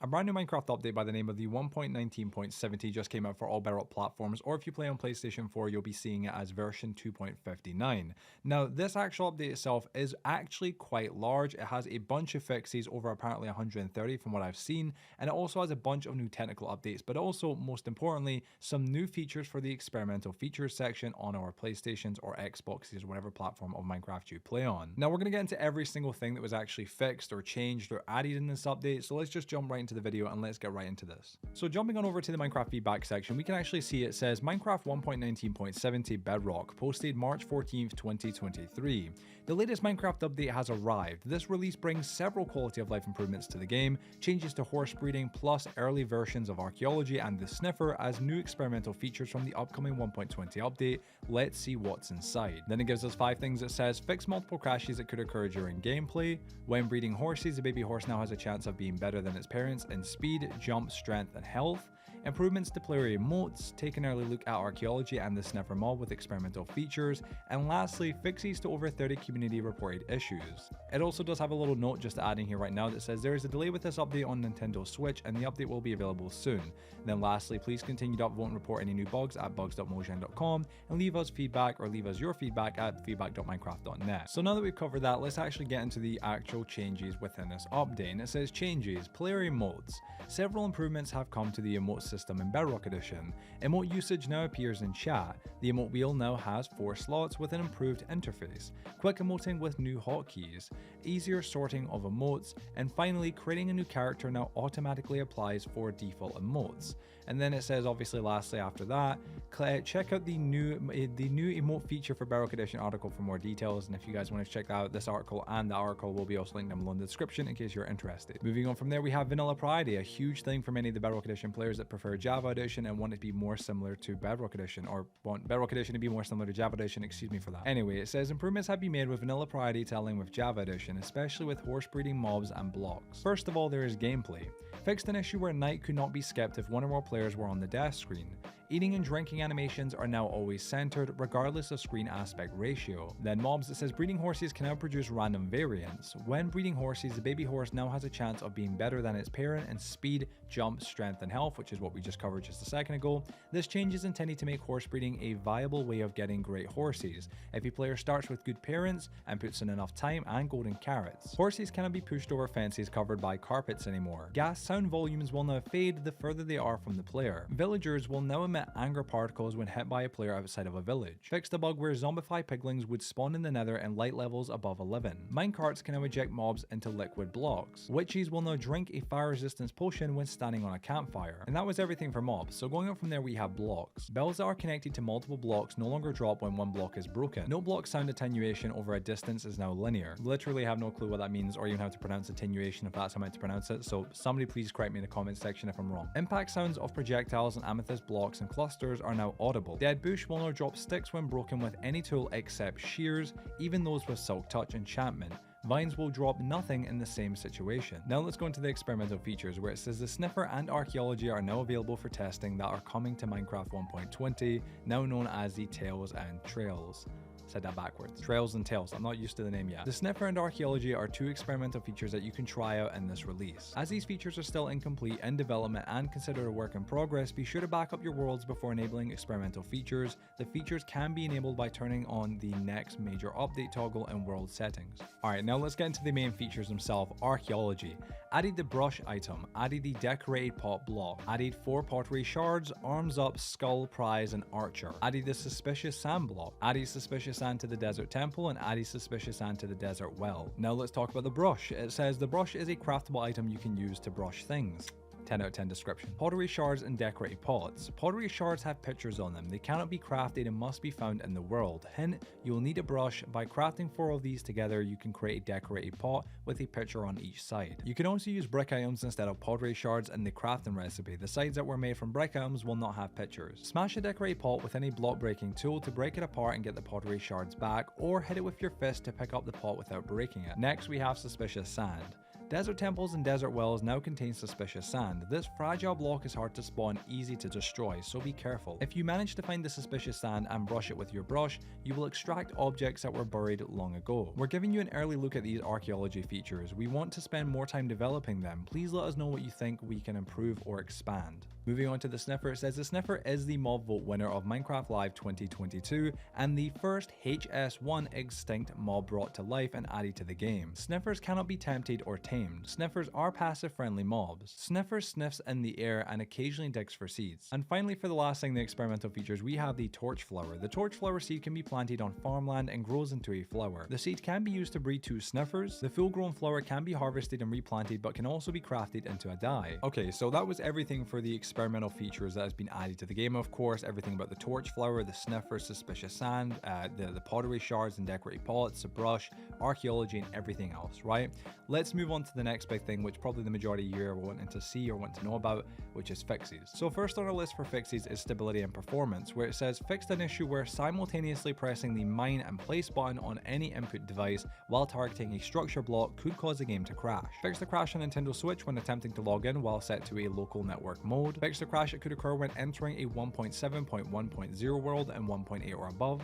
A brand new Minecraft update by the name of the 1.19.70 just came out for all Bedrock platforms, or if you play on PlayStation 4, you'll be seeing it as version 2.59. Now, this actual update itself is actually quite large. It has a bunch of fixes, over apparently 130 from what I've seen, and it also has a bunch of new technical updates, but also, most importantly, some new features for the experimental features section on our PlayStations or Xboxes, or whatever platform of Minecraft you play on. Now, we're going to get into every single thing that was actually fixed or changed or added in this update, so let's just jump right into the video and let's get right into this. So jumping on over to the Minecraft feedback section, we can actually see it says Minecraft 1.19.70 Bedrock, posted March 14th, 2023. The latest Minecraft update has arrived. This release brings several quality of life improvements to the game, changes to horse breeding, plus early versions of Archaeology and the Sniffer as new experimental features from the upcoming 1.20 update. Let's see what's inside. Then it gives us 5 things. It says fix multiple crashes that could occur during gameplay. When breeding horses, the baby horse now has a chance of being better than its parents in speed, jump, strength, and health. Improvements to player emotes, take an early look at Archaeology and the Sniffer mob with experimental features, and lastly, fixes to over 30 community reported issues. It also does have a little note just adding here right now that says there is a delay with this update on Nintendo Switch and the update will be available soon. And then lastly, please continue to upvote and report any new bugs at bugs.mojang.com and leave us feedback or leave us your feedback at feedback.minecraft.net. So now that we've covered that, let's actually get into the actual changes within this update. And it says changes, player emotes. Several improvements have come to the emote system in Bedrock Edition. Emote usage now appears in chat. The emote wheel now has 4 slots with an improved interface. Quick emoting with new hotkeys. Easier sorting of emotes. And finally, creating a new character now automatically applies for default emotes. And then it says, obviously, lastly after that, check out the new emote feature for Bedrock Edition article for more details. And if you guys want to check out this article and the article will be also linked down below in the description in case you're interested. Moving on from there, we have vanilla Parity, a huge thing for many of the Bedrock Edition players that prefer Java Edition and want it to be more similar to Bedrock Edition, or want Bedrock Edition to be more similar to Java Edition, excuse me for that. Anyway, it says improvements have been made with vanilla Parity to align with Java Edition, especially with horse breeding mobs and blocks. First of all, there is gameplay. Fixed an issue where night could not be skipped if one or more players were on the death screen. Eating and drinking animations are now always centered, regardless of screen aspect ratio. Then mobs, it says breeding horses can now produce random variants. When breeding horses, the baby horse now has a chance of being better than its parent in speed, jump, strength, and health, which is what we just covered just a second ago. This change is intended to make horse breeding a viable way of getting great horses. If a player starts with good parents and puts in enough time and golden carrots. Horses cannot be pushed over fences covered by carpets anymore. Gas sound volumes will now fade the further they are from the player. Villagers will now emit anger particles when hit by a player outside of a village. Fixed a bug where zombified piglings would spawn in the nether in light levels above 11. Minecarts can now eject mobs into liquid blocks. Witches will now drink a fire resistance potion when standing on a campfire. And that was everything for mobs. So going up from there, we have blocks. Bells that are connected to multiple blocks no longer drop when one block is broken. No block sound attenuation over a distance is now linear. Literally have no clue what that means or even how to pronounce attenuation if that's how I meant to pronounce it, so somebody please correct me in the comments section if I'm wrong. Impact sounds of projectiles and amethyst blocks and clusters are now audible. Dead bush will now drop sticks when broken with any tool except shears, even those with silk touch enchantment. Vines will drop nothing in the same situation. Now let's go into the experimental features where it says the Sniffer and Archaeology are now available for testing that are coming to Minecraft 1.20, now known as the Tails and Trails. Said that backwards. Trails and Tails. I'm not used to the name yet. The Sniffer and Archaeology are 2 experimental features that you can try out in this release. As these features are still incomplete, in development, and considered a work in progress, be sure to back up your worlds before enabling experimental features. The features can be enabled by turning on the next major update toggle in world settings. Alright, now let's get into the main features themselves. Archaeology. Added the brush item, added the decorated pot block, added 4 pottery shards, arms up, skull, prize, and archer. Added the suspicious sand block, added suspicious sand to the desert temple, and added suspicious sand to the desert well. Now let's talk about the brush. It says the brush is a craftable item you can use to brush things. 10 out of 10 description. Pottery shards and decorated pots. Pottery shards have pictures on them. They cannot be crafted and must be found in the world. Hint, you will need a brush. By crafting 4 of these together, you can create a decorated pot with a picture on each side. You can also use brick items instead of pottery shards in the crafting recipe. The sides that were made from brick items will not have pictures. Smash a decorated pot with any block breaking tool to break it apart and get the pottery shards back, or hit it with your fist to pick up the pot without breaking it. Next, we have suspicious sand. Desert temples and desert wells now contain suspicious sand. This fragile block is hard to spawn, easy to destroy, so be careful. If you manage to find the suspicious sand and brush it with your brush, you will extract objects that were buried long ago. We're giving you an early look at these archaeology features. We want to spend more time developing them. Please let us know what you think we can improve or expand. Moving on to the Sniffer, it says the Sniffer is the mob vote winner of Minecraft Live 2022 and the first HS1 extinct mob brought to life and added to the game. Sniffers cannot be tempted or tamed. Sniffers are passive friendly mobs. Sniffer sniffs in the air and occasionally digs for seeds. And finally, for the last thing, the experimental features, we have the Torchflower. The Torchflower seed can be planted on farmland and grows into a flower. The seed can be used to breed 2 Sniffers. The full grown flower can be harvested and replanted but can also be crafted into a dye. Okay, so that was everything for the experimental features that has been added to the game. Of course, everything about the Torchflower, the Sniffer, suspicious sand, the Pottery Shards and decorated pots, the brush, archaeology, and everything else, right? Let's move on to the next big thing, which probably the majority of you are wanting to see or want to know about, which is fixes. So first on our list for fixes is stability and performance, where it says fixed an issue where simultaneously pressing the mine and place button on any input device while targeting a structure block could cause the game to crash. Fix the crash on Nintendo Switch when attempting to log in while set to a local network mode. Fix the crash that could occur when entering a 1.7.1.0 world and 1.8 or above.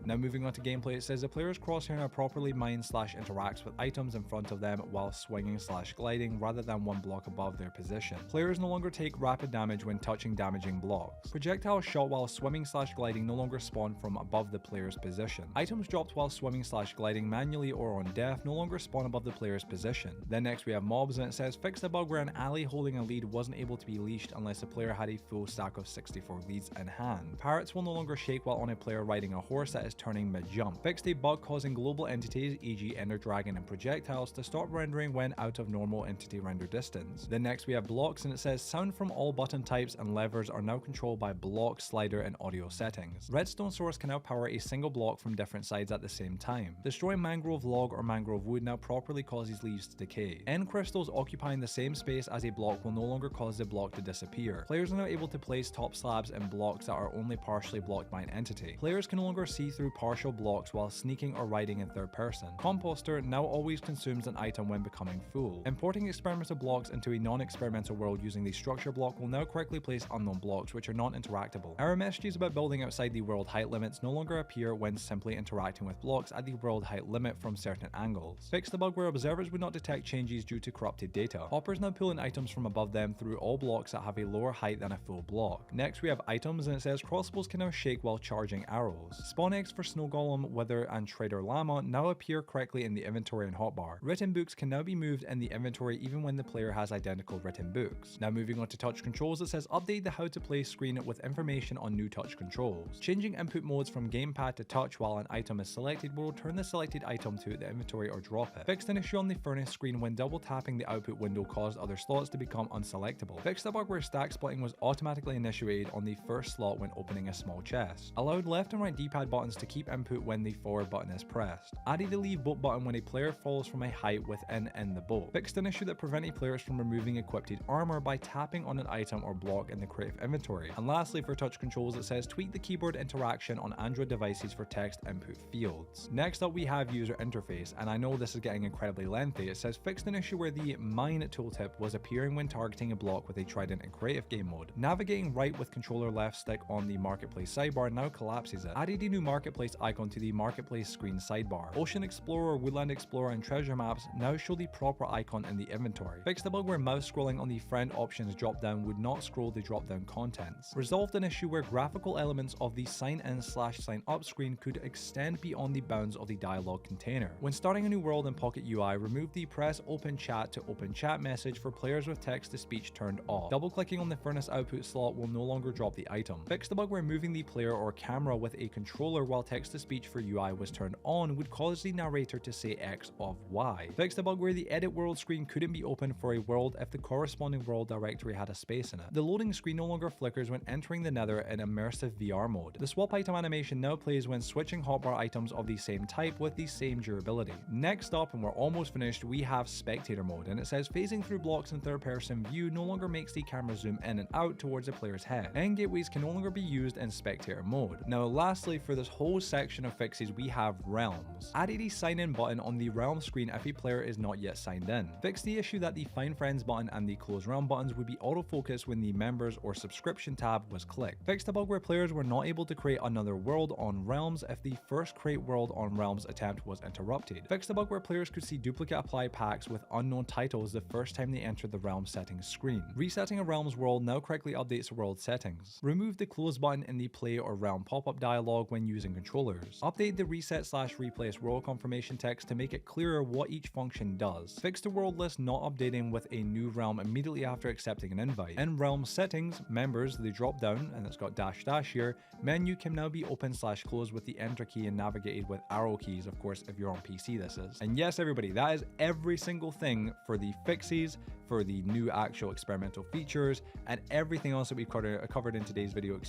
Now moving on to gameplay, it says the player's crosshair now properly mines/interacts with items in front of them while swinging/gliding rather than one block above their position. Players no longer take rapid damage when touching damaging blocks. Projectiles shot while swimming/gliding no longer spawn from above the player's position. Items dropped while swimming/gliding manually or on death no longer spawn above the player's position. Then next we have mobs, and it says fix the bug where an ally holding a lead wasn't able to be leashed unless the player had a full stack of 64 leads in hand. Parrots will no longer shake while on a player riding a horse that is turning mid-jump. Fixed a bug causing global entities, e.g. Ender Dragon and projectiles, to stop rendering when out of normal entity render distance. Then next we have blocks, and it says sound from all button types and levers are now controlled by block, slider, and audio settings. Redstone source can now power a single block from different sides at the same time. Destroying mangrove log or mangrove wood now properly causes leaves to decay. End crystals occupying the same space as a block will no longer cause the block to disappear. Players are now able to place top slabs in blocks that are only partially blocked by an entity. Players can no longer see through partial blocks while sneaking or riding in third person. Composter now always consumes an item when becoming full. Importing experimental blocks into a non-experimental world using the structure block will now correctly place unknown blocks which are non-interactable. Error messages about building outside the world height limits no longer appear when simply interacting with blocks at the world height limit from certain angles. Fix the bug where observers would not detect changes due to corrupted data. Hoppers now pull in items from above them through all blocks that have a lower height than a full block. Next we have items, and it says crossbows can now shake while charging arrows. Spawn eggs for snow golem, wither, and trader llama now appear correctly in the inventory and hotbar. Written books can now be moved in the inventory even when the player has identical written books. Now moving on to touch controls, it says update the how to play screen with information on new touch controls. Changing input modes from gamepad to touch while an item is selected will return the selected item to the inventory or drop it. Fixed an issue on the furnace screen when double tapping the output window caused other slots to become unselectable. Fixed the bug where stack splitting was automatically initiated on the first slot when opening a small chest. Allowed left and right D-pad buttons to keep input when the forward button is pressed. Added the leave boat button when a player falls from a height within the boat. Fixed an issue that prevented players from removing equipped armor by tapping on an item or block in the creative inventory. And lastly, for touch controls, it says tweak the keyboard interaction on Android devices for text input fields. Next up we have user interface, and I know this is getting incredibly lengthy. It says fixed an issue where the mine tooltip was appearing when targeting a block with a trident in creative game mode. Navigating right with controller left stick on the marketplace sidebar now collapses it. Added a new marketplace icon to the marketplace screen sidebar. Ocean Explorer, Woodland Explorer, and treasure maps now show the proper icon in the inventory. Fixed the bug where mouse scrolling on the friend options drop down would not scroll the drop down contents. Resolved an issue where graphical elements of the sign in/sign up screen could extend beyond the bounds of the dialog container. When starting a new world in Pocket UI, remove the press open chat to open chat message for players with text to speech turned off. Double clicking on the furnace output slot will no longer drop the item. Fixed the bug where moving the player or camera with a controller while text to speech for UI was turned on would cause the narrator to say X of Y. Fixed the bug where the edit world screen couldn't be opened for a world if the corresponding world directory had a space in it. The loading screen no longer flickers when entering the nether in immersive VR mode. The swap item animation now plays when switching hotbar items of the same type with the same durability. Next up, and we're almost finished, we have spectator mode, and it says phasing through blocks in third person view no longer makes the camera zoom in and out towards the player's head. End gateways can no longer be used in spectator mode. Now lastly, for this whole whole section of fixes, we have realms. Added a sign in button on the realm screen if a player is not yet signed in. Fix the issue that the find friends button and the close realm buttons would be autofocus when the members or subscription tab was clicked. Fix the bug where players were not able to create another world on realms if the first create world on realms attempt was interrupted. Fix the bug where players could see duplicate apply packs with unknown titles the first time they entered the realm settings screen. Resetting a realms world now correctly updates the world settings. Remove the close button in the play or realm pop-up dialog when using controllers. Update the reset/replace world confirmation text to make it clearer what each function does. Fix the world list not updating with a new realm immediately after accepting an invite. In realm settings, members, the drop down, and it's got -- here, menu can now be open/close with the enter key and navigated with arrow keys, of course if you're on PC this is. And yes everybody, that is every single thing for the fixes, for the new actual experimental features, and everything else that we covered in today's video,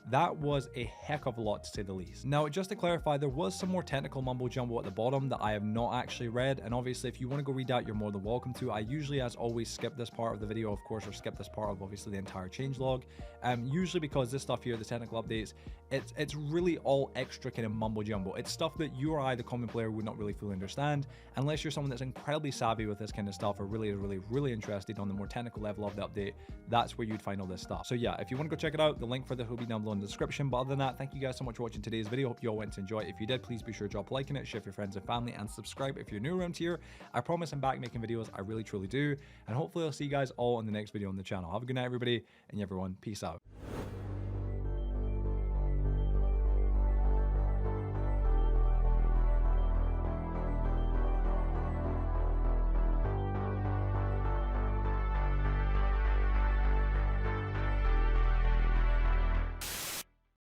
That was a heck of a lot to say the least. Now, just to clarify, there was some more technical mumbo jumbo at the bottom that I have not actually read, and obviously if you want to go read that, you're more than welcome to. I usually, as always, skip this part of the video, of course, or skip this part of obviously the entire changelog, usually because this stuff here, the technical updates, it's really all extra kind of mumbo jumbo. It's stuff that you or I, the common player, would not really fully understand, unless you're someone that's incredibly savvy with this kind of stuff, or really interested on the more technical level of the update. That's where you'd find all this stuff. So yeah, if you want to go check it out, the link for this will be down below in the description. But other than that, thank you guys so much for watching today's video. Hope you all went to enjoy it. If you did, please be sure to drop a like in it, share with your friends and family, and subscribe if you're new around here. I promise I'm back making videos. I really truly do, and hopefully I'll see you guys all in the next video on the channel. Have a good night everybody, and everyone, peace out.